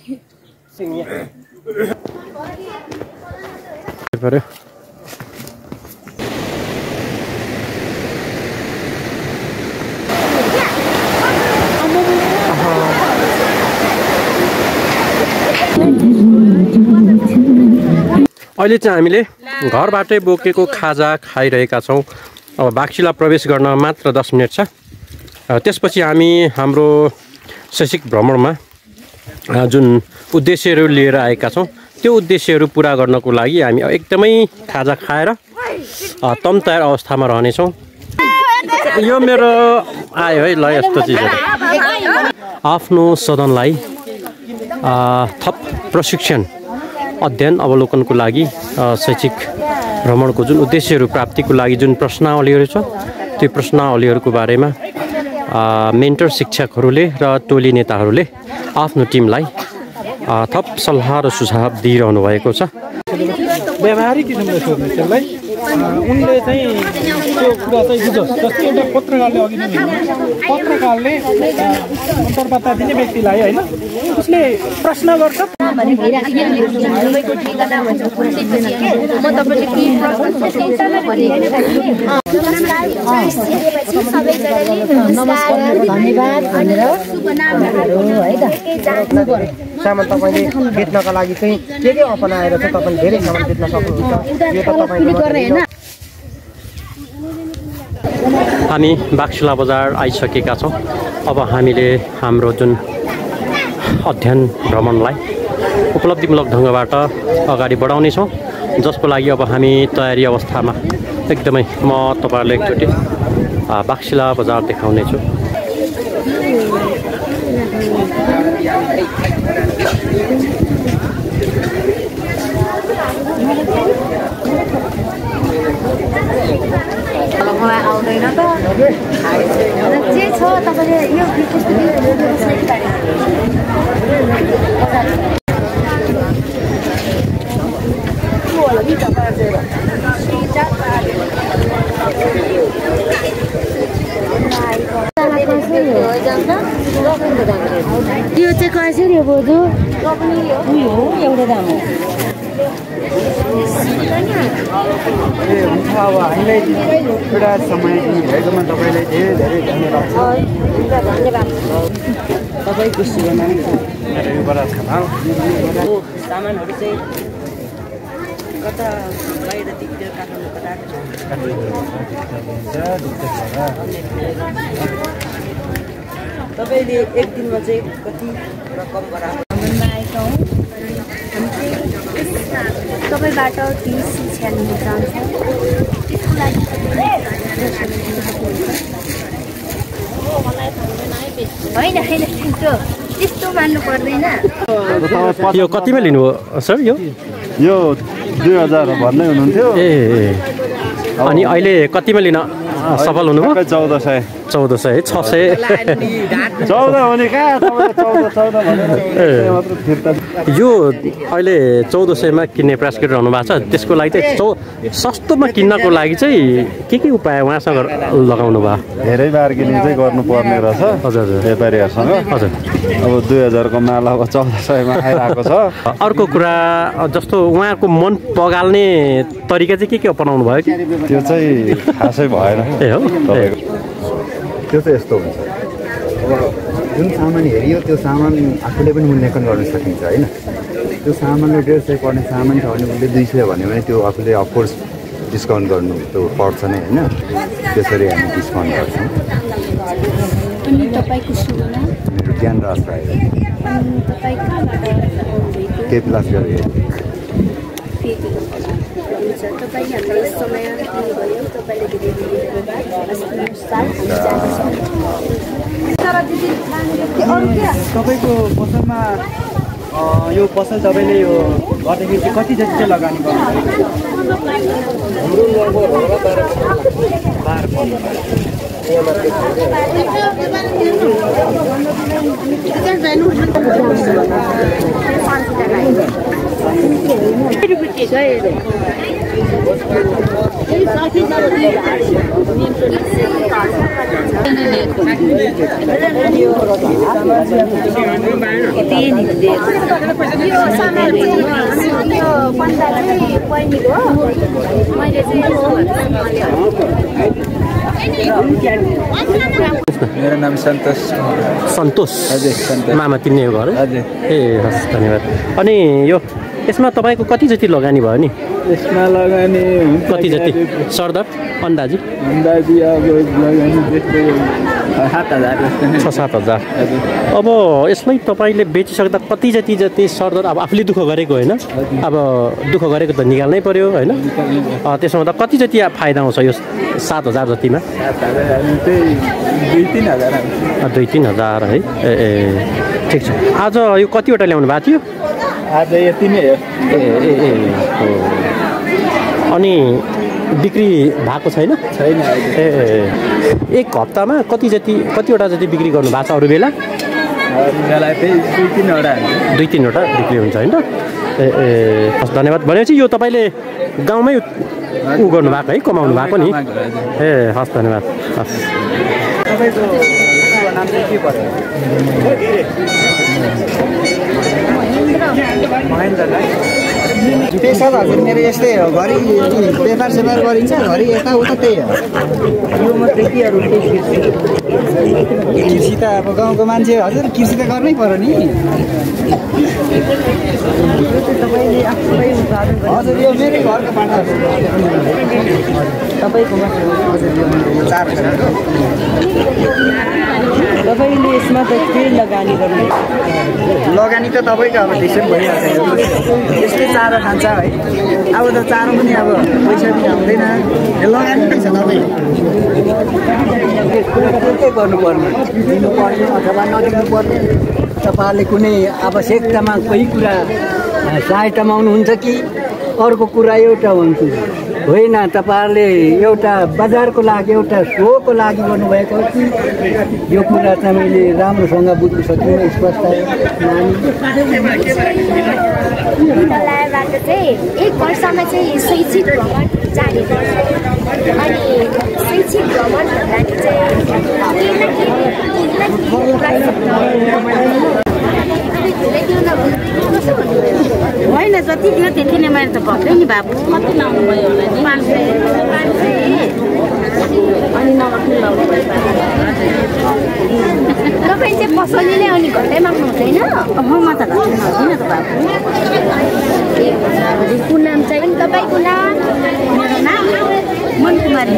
अहिले चाहिँ हामीले घरबाटै बोकेको खाजा खाइरहेका छौं। अब बाक्सिला प्रवेश गर्न मात्र 10 मिनेट छ। त्यसपछि हामी हाम्रो शैक्षिक भ्रमणमा जुन उद्देश्यहरू लिएर आएका छौं त्यो उद्देश्यहरू पूरा गर्नको लागि हामी एकदमै खाजा खाएर तमतयार अवस्थामा रहनेछौं। यो मेरो आयो है ल यस्तो चीजहरु आफ्नो सदनलाई थप प्रशिक्षण अध्ययन अवलोकनको लागि शैक्षिक भ्रमणको जुन उद्देश्यहरू प्राप्तिको लागि जुन प्रश्नावलीहरू छ त्यो प्रश्नावलीहरूको बारेमा मेन्टर शिक्षकहरूले र टोली नेताहरूले आफ्नो टिमलाई थप सल्लाह र सुझाव दिइरहनु भएको छ। व्यावहारिक किसिमले सोध्ने त्यसलाई उनले चाहिँ त्यो कुरा चाहिँ बुझोस्। जस्तै एउटा पत्रकारले अघि नै पत्रकारले अन्तर्वार्ता दिने व्यक्तिलाई हैन उसले प्रश्न गर्छ भने भइराखेको ठेगादार भन्छ म तपाईले के प्रश्न नमस्कार धन्यवाद भनेर शुभ नामहरु है त सामान तपाईले बेच्नका लागि चाहिँ के अपनाएर चाहिँ तपाईले धेरै सामान बेच्न सक्नुहुन्छ। यो त तपाईले हामी बाक्सिला बजार आइसकेका छौं। अब हामीले हाम्रो जुन अध्ययन भ्रमणलाई उपलब्धिमूलक ढंगबाट अगाडि बढाउने छौं, जसको लागि अब हामी तयारी अवस्थामा एकदमै म तपाईहरुलाई एकचोटी बाक्सिला बजार देखाउने छु। मलाई आउँदैन त जे छ तपाईले यो यो चाहिँ कसरी हो बोजू? एउटा दाम हो। अब हामीलाई एउटा समय दिनुभएकोमा तपाईलाई धेरै धन्यवाद छ। धन्यवाद। तपाईको शुभनाम मेरो युवराज खनाल। सामानहरु चाहिँ कता बाहिरतिर काठमाडौँ पठाएको तपाईले एक दिनमा चाहिँ कति रकम बराबर आएका हौँ। हामी चाहिँ तपाईँबाट 30 छ्याल्नु चाहन्छौँ। त्यसको लागि होइन त्यो त्यस्तो मान्नु पर्दैन। यो कतिमा लिनुभयो सर? यो 2000 भन्दै हुनुहुन्थ्यो। अनि अहिले कतिमा लिन सफल हुनुभयो? 1400 600 14 भने कहाँ 14 भनेर मात्र फिर्ता। यो अहिले 1400 मा किन्ने प्रयास गरिरहनु भएको छ। त्यसको लागि चाहिँ सस्तोमा किन्नको लागि चाहिँ के उपाय उहाँसँग लगाउनु भयो? धेरै बार्गेनिङ चाहिँ गर्नुपर्ने रहेछ। हजुर व्यापारीहरुसँग। हजुर अब 2000 को माल अब 1400 मा आइराको छ। अर्को कुरा जस्तो उहाँको मन पगाल्ने तरिका चाहिँ के अपनाउनु भयो कि? त्यो चाहिँ खासै भएन। ए हो त्यो चाहिँ यस्तो हुन्छ। अब जुन सामान हेरियो त्यो सामान आफूले पनि मूल्याङ्कन गर्न सकिन्छ हैन। त्यो सामानले 150 पर्ने सामान छ भने उसले 200 भन्यो भने त्यो आफूले अफकोर्स डिस्काउन्ट गर्नु त्यो पर्छ नै हैन। त्यसरी हामी डिस्काउन्ट गर्छौँ। अनि तपाईको शुभ नाम? मेरो ज्ञानराज राई। अनि तपाई कहाँबाट आउनुभएको? केपलास गरे। तपाईँ हामीलाई समय दिनुभयो। तपाईले धेरै धेरै धन्यवाद। तपाईको पसलमा यो पसल तपाईले यो गर्दाखेरि चाहिँ कति जति चाहिँ लगानी गर्नुभएको? हाम्रो मेरो नाम सन्तोष सन्तोष हजुर सन्तोष मामा किन्ने हो घर हजुर ए हस् धन्यवाद अनि यो यसमा तपाईँको कति जति लगानी भयो नि यसमा लगानी हुन्छ कति जति सरदर अन्दाजी अन्दाजी अब लगानी त्यस्तै 7,000 जस्तो नै 6-7 हजार हजुर अब यसलाई तपाईँले बेचिसक्दा कति जति सरदर अब आफूले दुःख गरेको होइन अब दुःख गरेको त निकाल्नै पर्यो होइन त्यसमा त कति जति फाइदा आउँछ यो 7,000 जतिमा 7,000 चाहिँ 2-3 हजार 2-3 हजार है ए ठिक छ आज यो कतिवटा ल्याउनु भएको थियो आज यति नै हो ए हो अनि बिक्री भएको छैन छैन ए एक हप्तामा कतिवटा जति बिक्री गर्नु भएको छ अरू बेला बेला चाहिँ 2-3 वटा बिक्री हुन्छ होइन ए हस् धन्यवाद भनेपछि यो तपाईँले गाउँमै उ गर्नुभएको है कमाउनु भएको नि ए हस् धन्यवाद हस् तपाईँको नाम चाहिँ के पर्यो महेन्द्र पेसा हजुर मेरो यस्तै हो घरि व्यापार सेपार गरिन्छ घरि यताउता त्यही हो यो मात्रै के अरू कृषि त अब गाउँको मान्छे हजुर कृषि त गर्नै पर्यो नि हजुर यो मेरै घरको बाटा तपाईँकोमा हजुर यो 4 तपाईँले यसमा त के लगानी गर्नु लगानी त तपाईँको अब त्यसै भइहाल्छ यसले चारो खान्छ है अब त चारो पनि अब पैसा पनि आउँदैन लगानी नै छ तपाईँ के गर्नुपर्ने दिनुपर्ने अथवा नदिनुपर्ने तपाईँहरूले कुनै आवश्यकतामा कोही कुरा सहायतामा आउनुहुन्छ कि अर्को कुरा एउटा हुन्छ होइन तपाईँहरूले एउटा बजारको लागि एउटा सोको लागि गर्नुभएको कि यो कुरा चाहिँ मैले राम्रोसँग बुझ्नु सकिनँ स्पष्ट विद्यालयबाट चाहिँ 1 वर्षमा चाहिँ शैक्षिक भ्रमण जाने गर्छ अनि शैक्षिक भ्रमण भन्दाखेरि चाहिँ होइन जति दियो त्यति नै मैले त भक्दै नि बाबु कति लाउनु भयो होला नि 500 अनि नगर्नु लाउनु भयो तपाईँ चाहिँ पसलले नै अनि घटै माग्नु हुँदैन म त घटै माग्दिनँ त बाबु कुन नाम चाहिँ अनि तपाईँको नाम मेरो नाम मनकुमारी